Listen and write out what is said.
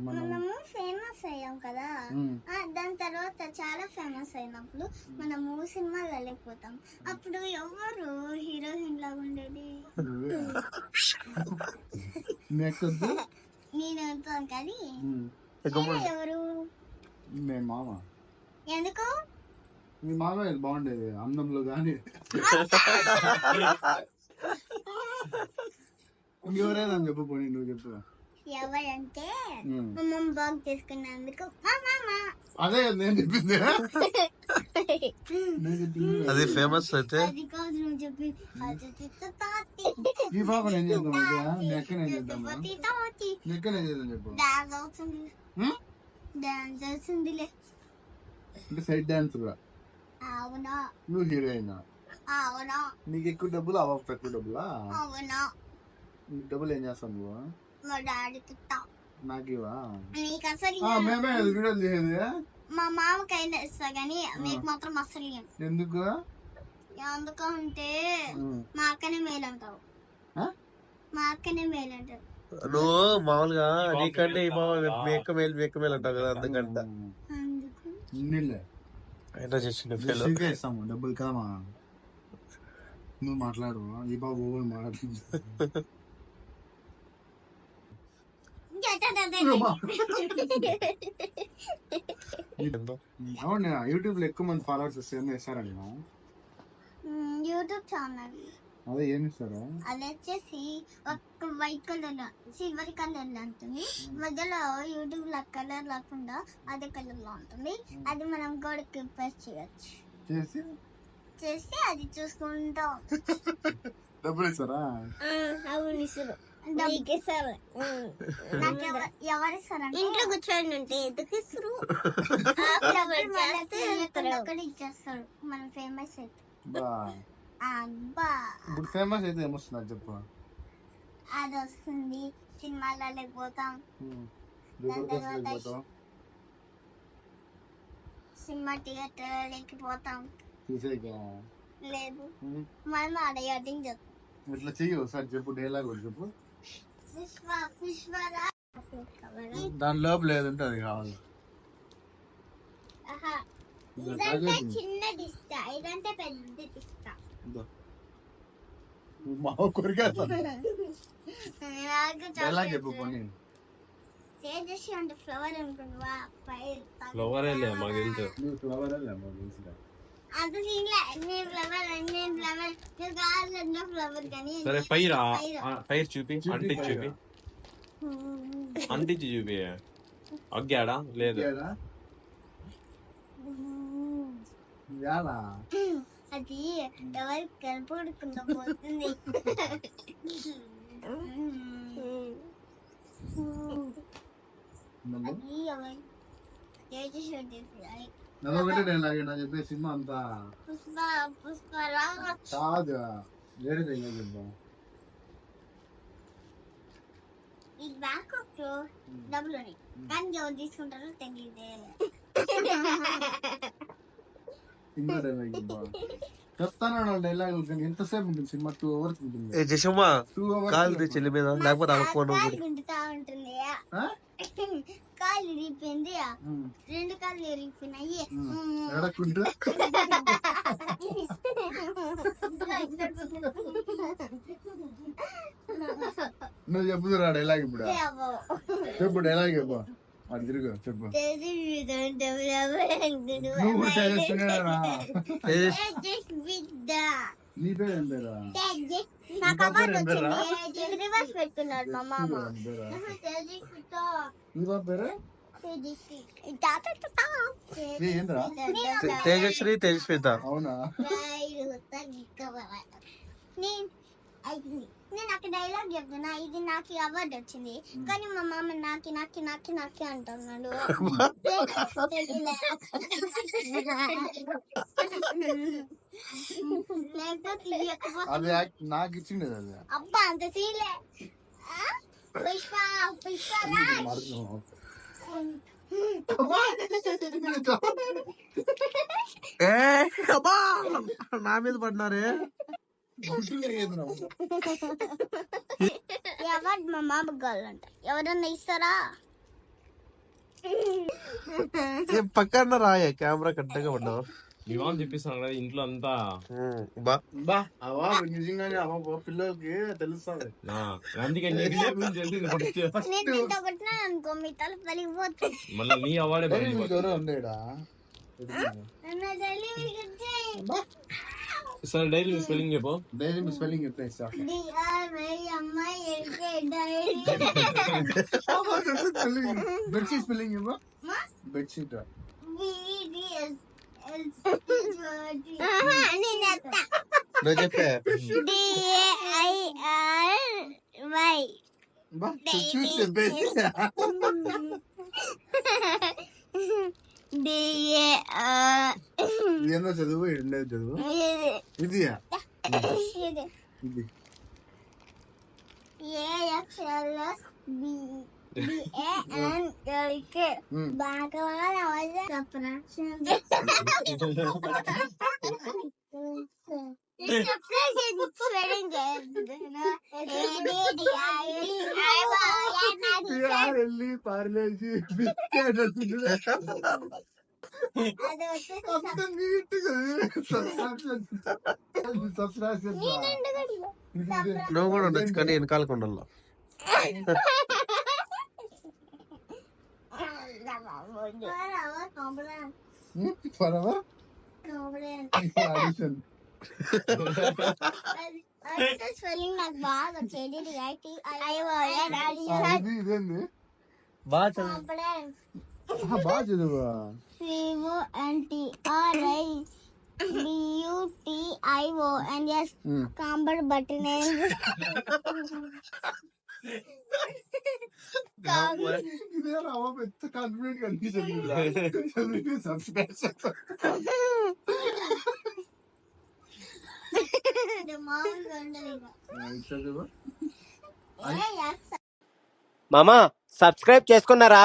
మనము ఫేమస్ అయ్యాం కదా, దాని తర్వాత చాలా ఫేమస్ అయినప్పుడు మనము సినిమాలు వెళ్ళిపోతాం. అప్పుడు ఎవరు హీరోయిన్ లాగా ఉండేది? నేను వెళ్తాను కానీ ఎవరు? మామ. ఎందుకు? మీ మామ బాగుండేది అందంలో గానీ. ఎవరైనా చెప్పు, పోనీ నువ్వు చెప్పు. ఎవరంటే మమ్మల్ని బాగు చేసుకున్నందుకు అదే నేను చెప్పింది. అది ఫేమస్ అయితే అది కాదు నువ్వు చెప్పి. ఈ పాప ఏం చేద్దాం? నెక్కనే చేద్దాం. నెక్కనే చేద్దాం చెప్పు. డాన్స్ అవుతుంది, డాన్స్ అవుతుందిలే. అంటే సైడ్ డాన్స్ కూడా. అవునా? నువ్వు హీరోయిన్. అవునా? నీకు ఎక్కువ డబ్బులు, అవ్వ ఎక్కువ డబ్బులా? అవునా? నీకు డబ్బులు ఏం చేస్తావు నువ్వు? మా డాడీకి నాకు ఇవా? నీకు అసలు మేమే వీడియోలు చేసేది. మా మామకైనా ఇస్తా గానీ మీకు మాత్రం అసలు ఎందుకు? ఎందుకంటే మా అక్కనే మేలు అంటావు. మా అక్కనే మేలు అంటావు. నువ్వు మామూలుగా నీకంటే ఈ మామ మేక మేలు అంటావు కదా, అందుకంట అయినా చేసిండు ఇస్తాము డబ్బులు కామా. నువ్వు మాట్లాడు, ఈ బాబు మాట్లాడు. అవును, యూట్యూబ్ లో ఎక్కువ మంది ఫాలోవర్స్ వస్తే ఏం చేస్తారండి? యూట్యూబ్ ఛానల్ అదే ఏమి ఇస్తారా? అది వచ్చేసి ఒక వైట్ కలర్ సిల్వర్ కలర్ లో ఉంటుంది. మధ్యలో యూట్యూబ్ లా కలర్ లేకుండా అదే కలర్ లో ఉంటుంది. అది మనం గోడకి ప్రెస్ చేయొచ్చు. చేసి అది చూసుకుంటాం. డబ్బులు ఇస్తారా? అవును ఇస్తారు. ఇంట్లో కూర్చొని ఉంటే ఎందుకు ఇస్తారు? ఇచ్చేస్తారు మనం ఫేమస్ అయితే. ఇప్పుడు ఫేమస్ అయితే ఏమొస్తుంది చెప్పు. అది వస్తుంది, సినిమాలలో పోతాం, సినిమా థియేటర్కి పోతాం. లేదు, మనం ఆడ యాక్టింగ్ చేస్తాం. ఇట్లా చెయ్యి ఒకసారి చెప్పు, డైలాగ్ కూడా చెప్పు. దాని లోపల లేదంటే అది కావాలి. ఇదంటే చిన్నది ఇస్తా, ఇదంటే పెద్దది ఇస్తా. డైలాగ్ చెప్పు పోనీ. తేజస్వి అంటే ఫ్లవర్ అనుకుంటువా? ఫ్లవర్ మాకు తెలుసు. నువ్వు ఫ్లవర్ మాకు తెలుసులే. అంత సీన్లే. నేను ఫ్లవర్ నువ్వు కావాలన్నా ఫ్లవర్ కానీ. సరే ఫైర్ చూపి, అంటించి చూపి. అగ్గాడా లేదు? అది ఎవరికి కనపడకుండా పోతుంది. అది ఎవరి చెప్పే సినిమా అంతా పుష్పరాజ్ కాదు. వేరే చెప్పా. ఈ బ్యాంకాక్ లో డబ్బులు ఉన్నాయి కానీ ఎవరు తీసుకుంటారో తెలియదే. చెప్తాను డైలాగ్. ఎంతసేపు ఉంటుంది సినిమా? 2 hours ఉంటుంది. జషమ్మా కాలు చెల్లి మీద, లేకపోతే గుంటుతా ఉంటుంది. కాలు ఇరిగిపోయింది, 2 కాళ్ళు ఇరిగిపోయినాయి. నువ్వు చెప్పుదురా డైలాగ్ ఇప్పుడు? చెప్పు డైలాగ్ చెప్పు. అది తిరుగు చెప్పు. నీ పేరు ఏం పేరా? రివర్స్ పెట్టుకున్నాడు మా మామ. నీ బాబు పేరు తేజశ్రీ తేజస్విత. అవునా? నేను అక్కడ డైలాగ్ చెప్తున్నా, ఇది నాకు అవార్డు వచ్చింది కానీ మా మామ నాకి నాకి నాకి నాకి అంటున్నాడు. నాకు ఇచ్చింది అది. అబ్బా అంత సీలే. పుష్ప నా మీద పడినారే. ఎవరు మా మామ కావాలంట ఎవరన్నా ఇస్తారా? పక్కన రాయ కెమెరా కట్టగా ఉన్నావు. మీ మామ చెప్పిస్తాను కదా ఇంట్లో అంతా. బా అవా నిజంగానే అమ్మ పిల్లలకి తెలుస్తుంది. అందుకే నేను ఇంత కొట్టినా అనుకో మీ తల పలిగిపోతుంది. మళ్ళీ నీ అవార్డే ఉండేడా సార్ డైలీ స్పెల్లింగ్ చెప్పు. డైలీ స్పెల్లింగ్ చెప్పేస్తా. బెడ్షీట్ స్పెల్లింగ్ చెప్పు. బెడ్షీట్ నువ్వు చెప్పే. చెప్పేసి ఏందో చదువు ఉండేది చదువు. ఇదియా ఇది పార్లేజీ బిస్కెట్ నువ్వు కూడా ఉండొచ్చు కానీ వెనకాలకు ఉండాలి. స్పెల్లింగ్ నాకు బాగా వచ్చేది. ఇదేంది బాగా చదువు. బాగా చదువు. CONTRIBUTIONS కాంబర్ బటన్ ఇదే రావ పెద్ద కాన్ఫిడెంట్ కనిపించింది. మామా సబ్స్క్రైబ్ చేసుకున్నారా?